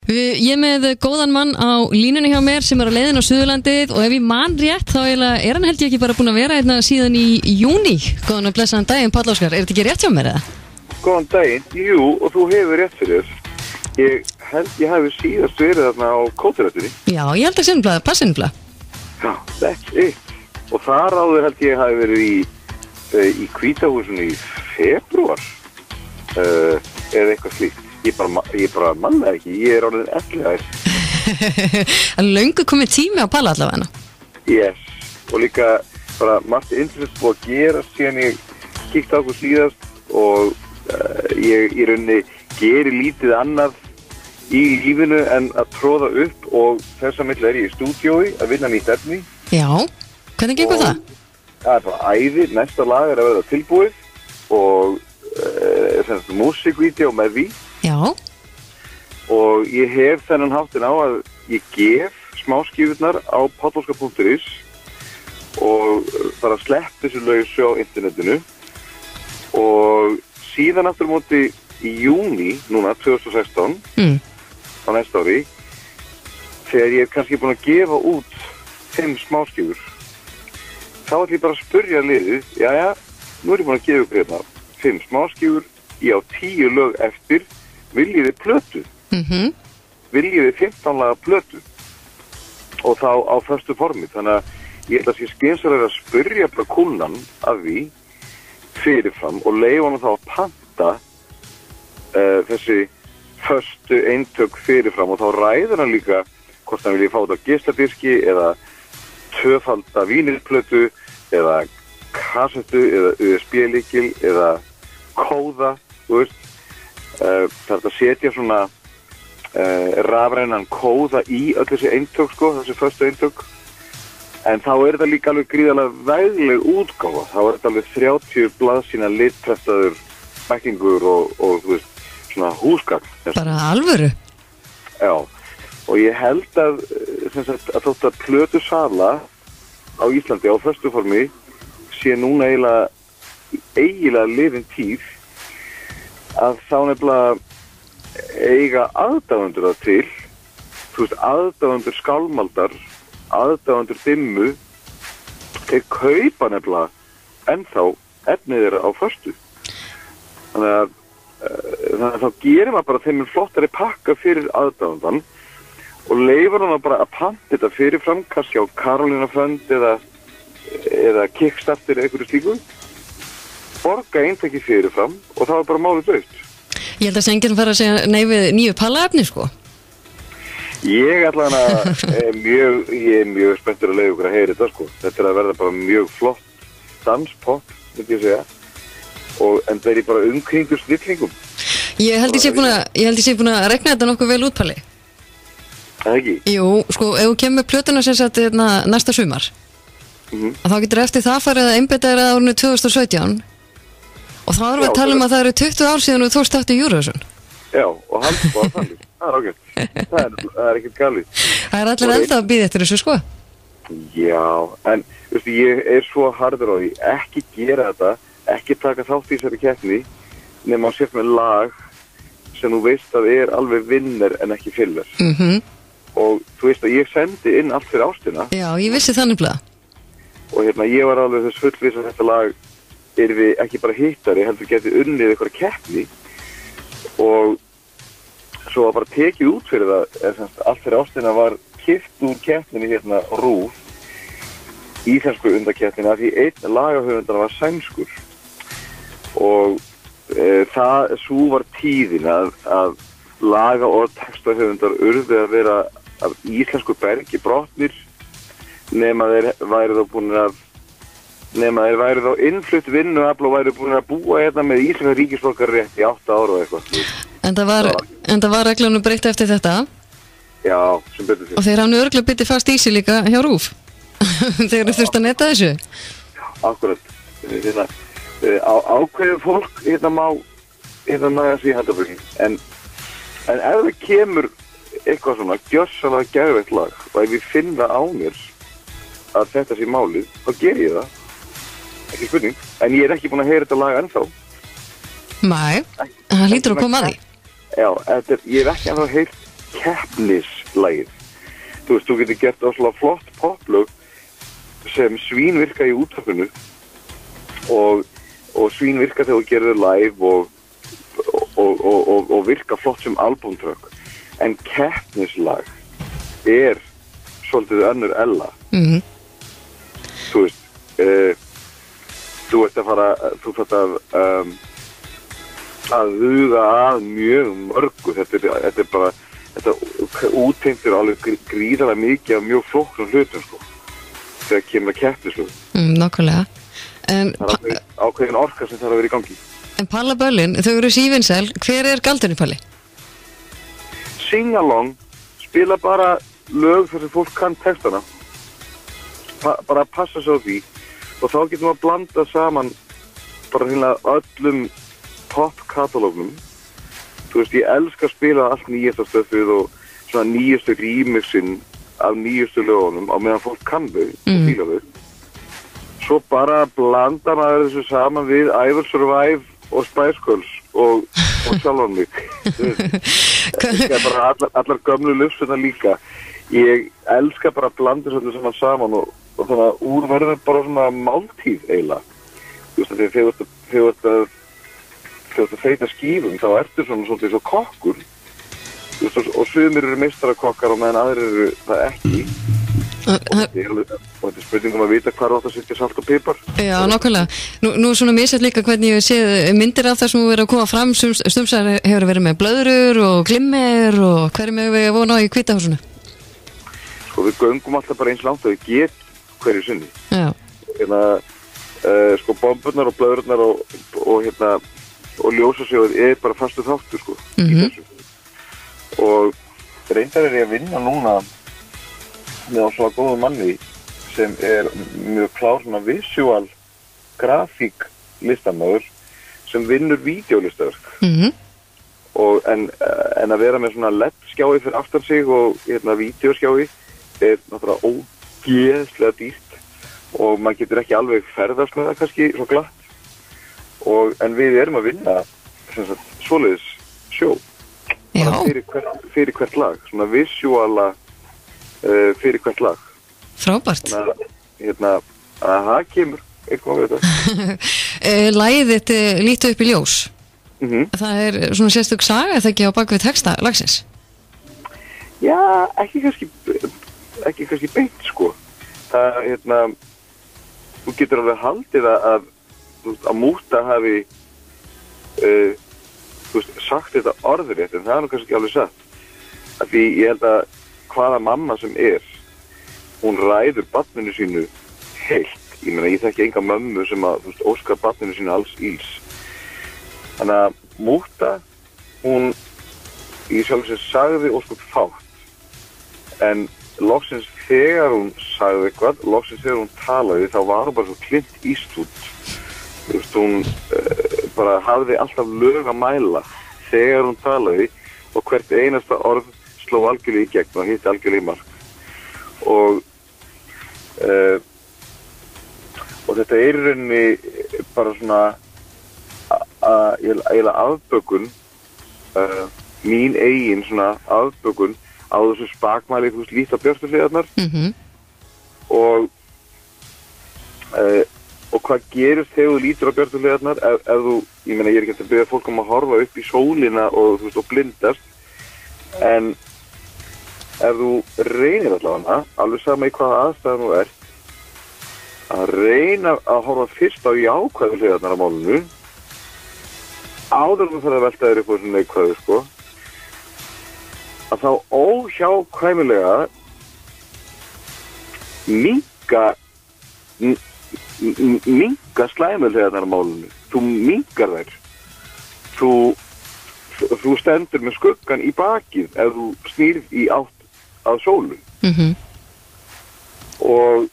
Ég með góðan mann á línunni hjá mér sem á leiðin á Suðurlandið og ef ég man rétt þá hann held ég ekki bara búin að vera hérna síðan í júní. Góðan og blessaðan daginn, Páll Óskar. Þetta ekki rétt hjá mér eða? Góðan daginn, jú, og þú hefur rétt fyrir. Ég held ég hafi síðast verið þarna á Kótirættinni. Já, ég held að sinnblað, passinblað. Já, that's it. Og þar áður held ég hafi verið í Hvítahúsinu í febrúar eða eitthvað slíkt. Ég bara manna ekki, ég orðin 11 ær. Það er löngu komið tími á Palla allavega. Yes, og líka bara margt interest búið að gera síðan ég kíkti á okkur síðast og ég í rauninni geri lítið annað í lífinu en að tróða upp og þess að milli ég í stúdíói að vinna nýtt efni. Já, hvernig gengur það? Það er bara æði, næsta lag að vera tilbúið og músikvídeó með því. Já. Og ég hef þennan háttin á að ég gef smáskífurnar á pállóskar.is og bara slepp þessu lausu á internetinu og síðan aftur móti í júní, núna 2016 á næsta ári þegar ég kannski búin að gefa út 5 smáskífur þá ætlum ég bara að spurja liðið jæja, nú er ég búin að gefa ykkur hérna 5 smáskífur, ég á 10 lög eftir viljið þið plötu viljið þið 15 laga plötu og þá á föstu formi þannig að ég ætla að sé skynsamlega að spyrja bara kúnnan af því fyrirfram og leyfa hann þá að panta þessi föstu eintök fyrirfram og þá ræður hann líka hvort hann vilji fá þetta á geisladiski eða tvöfalda vínilplötu eða kassettu eða USB-lykil eða kóða, þú veist það er að setja svona rafrænan kóða í öll þessi eintök sko, þessi föstu eintök en þá er þetta líka alveg gríðarlega vegleg útgáfa, þá er þetta alveg 30 blaðsína litprestaður bæklingur og þú veist svona húsgagn. Bara alvöru? Já, og ég held að þótt að plötu sala á Íslandi á föstu formi sé núna eiginlega liðin tíð að þá nefnilega eiga aðdáendur það til, þú veist, aðdáendur skálmaldar, aðdáendur dimmu, þeir kaupa nefnilega ennþá efnið þeirra á föstu. Þannig að þá gerir maður bara þeim flottari pakka fyrir aðdáendan og leifar hann bara að panta þetta fyrirfram, kannski á Carolina Fund eða Kickstarter eða einhverju slíku. Borga eintaki fyrirfram og það var bara málið dögt. Ég held að senginn fara að segja nei við nýju Palla-efni sko. Ég er mjög spenntur að leiða ykkur að heyra þetta sko. Þetta er að verða bara mjög flott danspop, myndi ég segja. En það er bara umkringur snillingum. Ég held ég sé búin að rekna þetta nokkuð vel út, Palli. Það ekki? Jú, sko, ef þú kemur plötuna sem sagt næsta sumar að þá getur eftir það farið að einbeita þér að árinu 2017 og þá erum við að tala um að það eru 20 ár síðan og þú tókst í Eurovision. Já, og hann var þannig. Það er ágætt. Það er ekkert galið. Það er allir enda að bíða eftir þessu, sko. Já, en veistu, ég er svo harður á því, ekki gera þetta, ekki taka þátt í þessari keppni nema að setja með lag sem þú veist að er alveg vinner en ekki filler. Og þú veist að ég sendi inn allt fyrir ástina. Já, ég vissi þannig blað. Og ég var alveg þess fullviss að þetta lag við ekki bara hittari, heldur getið unnið eitthvað keppni og svo var bara tekið út fyrir það allt fyrir ástina var kippt úr keppninni á RÚV íslensku undakeppnina því einn lagahöfundar var sænskur og svo var tíðin að laga og textahöfundar urðu að vera af íslensku bergi brotnir nema þeir væri þá innflutt vinnuafl og væri búin að búa með íslenska ríkisborgararétt í 8 ára og eitthvað. En það var reglunum breytt eftir þetta? Já, sem betur fyrir. Og þeir hafði örugglega bitið fast í sig líka hjá RÚV þegar þau þurftu að neta þessu? Já, akkurat. Ákveðið fólk má næga sig í handabökin. En ef það kemur eitthvað svona gjörsamlega geðveikt lag og ef ég finn það á mér að þetta sé málið, þá ger ég það. Ekki spurning, en ég er ekki búin að heyra þetta lag ennþá. Nei, það hlýtur að koma að því. Já, ég hef ekki ennþá heyrt keppnislagið. Þú veist, þú getur gert óslega flott poplög sem svínvirka í útvarpinu og svínvirka þegar þú gerir live og virka flott sem albúmtrökk. En keppnislag svolítið önnur ella. Þú veist, þú ert að fara, þú fært að huga að mjög mörgu. Þetta er bara, þetta útteimtir alveg gríðarlega mikið af mjög flóknum hlutum, sko, þegar kemur að keppnislögum. Nákvæmlega. Það er ákveðin orka sem þarf að vera í gangi. En pallaböllin, þau eru sívinsæl, hver er galdurinn, Palli? Sing along, spila bara lög þar sem fólk kann textana. Bara passa sig á því og þá getum við að blanda saman bara hérna öllum pop-katalógnum. Þú veist, ég elska að spila allt nýjasta stöfið og svona nýjastu remixin af nýjastu lögunum á meðan fólk kann þau og fíla þau. Svo bara blanda maður þessu saman við I Will Survive og Spice Girls og sjálfan mig. Það er bara allar gömlu lufsuna líka. Ég elska bara að blanda þessu saman og þannig að úr verður bara svona máltíð eiginlega. Þú veist, þegar þú ert að feita skífum þá ertu svona svolítið svo kokkur. Þú veist, og sumir eru meistarakokkar og meðan aðrir eru það ekki. Og þetta er spurningum að vita hvað átt að setja salt og pipar. Já, nákvæmlega. Nú svona misjast líka hvernig ég séð myndir af það sem þú verið að koma fram. Stumsar hefur verið með blöðrur og glimmer og hverjum hefur við vona á í Hvíta húsinu? Sko, við göngum alltaf bara eins langt að við getum hverju sinni. Já. Sko, bomburnar og blöðurnar og ljósasjóður bara fastu þáttur, sko, í þessu. Og reyndar ég að vinna núna með svona góðu manni sem mjög klár svona visual grafík listamöður sem vinnur vídeólistaverk. En að vera með svona LED skjái fyrir aftan sig og vídeóskjái náttúrulega ógeðslega dýrt og maður getur ekki alveg ferðast með það kannski svo glatt. En við erum að vinna svoleiðis sjó fyrir hvert lag, svona visuala fyrir hvert lag. Frábært. Þannig að það kemur eitthvað við þetta. Lagið þitt lítu upp í ljós. Það er svona sérstök saga eða ekki á bakvið texta lagsins? Já, ekki kannski beint, sko. Það, þú getur alveg haldið að Múta hafi sagt þetta orðrétt, en það er nú kannski ekki alveg satt. Af því ég held að hvaða mamma sem hún ræður barninu sínu heilt. Ég meina, ég þekki enga mömmu sem að óskar barninu sínu alls íls. Þannig að Múta, hún í sjálf sér sagði óskup fátt. En loksins þegar hún sagði eitthvað, loksins þegar hún talaði, þá var hún bara svo Clint Eastwood. Þú veist, hún bara hafði alltaf lög að mæla þegar hún talaði og hvert einasta orð sló algjörlega í gegn og hitti algjörlega í mark. Og þetta í rauninni bara svona eiginlega afbökun, mín eigin svona afbökun á þessu spakmæli, þú veist, líta björnstuhliðarnar. Og hvað gerist þegar þú lítur á björnstuhliðarnar ef þú, ég meina, ég er ekki að byrja fólk að horfa upp í sólina og þú veist, og blindast, en ef þú reynir allavega alveg sama í hvaða aðstæðan þú ert að reyna að horfa fyrst á jákvæðu hliðarnar á málinu áður þú þarf að velta þér upp á þessu neikvæðu, sko, að þá óhjákvæmilega minka slæmu hliðarnar á málinu. Þú minkar þær. Þú stendur með skuggan í bakið ef þú snýrð í átt að sólu. Og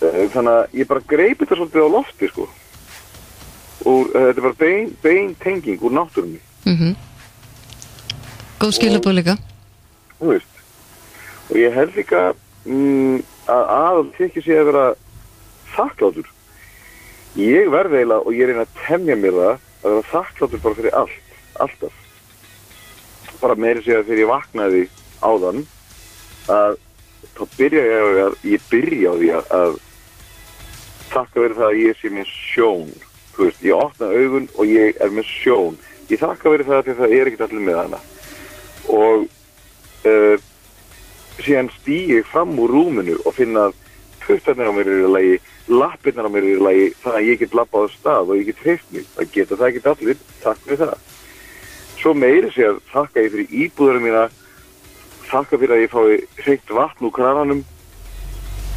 þannig að ég bara greip þetta svolítið á lofti, sko. Og þetta er bara bein tenging úr náttúrunni. Góð skilaboð líka. Þú veist. Og ég held líka að þykir sig að vera þakklátur. Ég verð eiginlega, og ég reyna að temja mér það, að vera þakklátur bara fyrir allt, alltaf. bara meiri segja þegar ég vaknaði áðan að þá byrja ég byrja á því að þakka verið það að ég sé með sjón. Þú veist, ég opna augun og ég með sjón. Ég þakka verið það að það ekkert allir með hana. Og síðan stíg ég fram úr rúminu og finna að puttarnir á mér eru í lagi, lappirnar á mér eru í lagi, þannig að ég get labbað á stað og ég get hreyft mig. Það geta það ekki allir, takk fyrir það. Svo meiri segja þakka ég fyrir íbúðurum mína, þakka fyrir að ég fái hreint vatn úr krananum,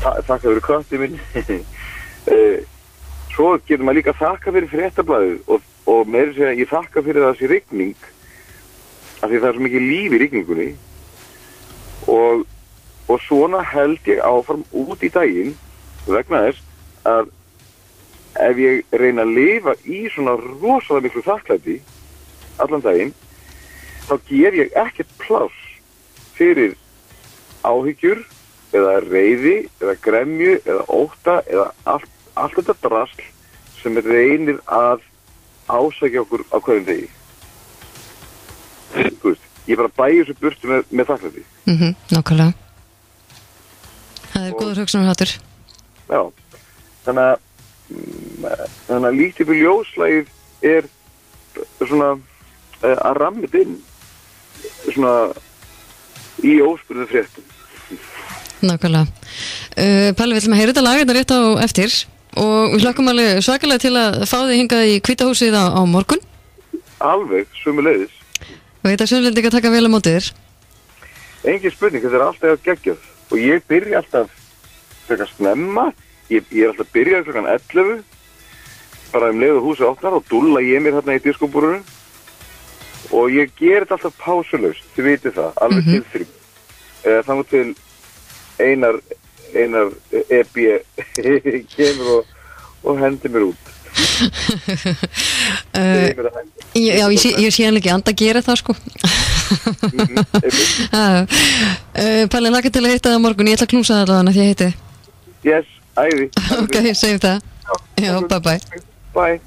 þakka fyrir köttið minn. Svo getur maður líka þakka fyrir fréttablaðið og meiri segja ég þakka fyrir þessi rigning, af því það svo mikið líf í rigningunni. Og svona held ég áfram út í daginn vegna þess að ef ég reyna að lifa í svona rosalega miklu þakklæti allan daginn, þá ger ég ekkert pláss fyrir áhyggjur eða reiði eða gremju eða ótta eða allt þetta drasl sem reynir að ásækja okkur á hverjum degi. Þú veist, ég bara bæði þessu burtu með þakklæti. Nákvæmlega. Það góður hugsunarháttur. Já, þannig að líkt yfir ljóslægið er svona að rammið inn svona í óspurðum fréttum. Nákvæmlega. Palli, við ætlum að heyra þetta lag þetta rétt á eftir og við hlökkum alveg svakalega til að fá þig hingað í Hvítahúsið á morgun. Alveg, sömuleiðis. Og þetta Sunnlendingar taka vel á móti þér. Engin spurning, þetta alltaf geggjað og ég byrja alltaf frekar snemma, ég alltaf byrjað klukkan 11 bara leið og húsið opnar og dúlla ég mér þarna í diskóbúrunum og ég ger þetta alltaf pásulaust, þið vitið það, alveg til 3 þannig til einar EB kemur og hendir mér út. Já, ég sé hann ekki anda að gera það sko. Palli, laka til að hitta það á morgun, ég ætla að knúsa það allavega því að hitti. Yes, æði. Ok, segjum það. Já, bye bye. Bye.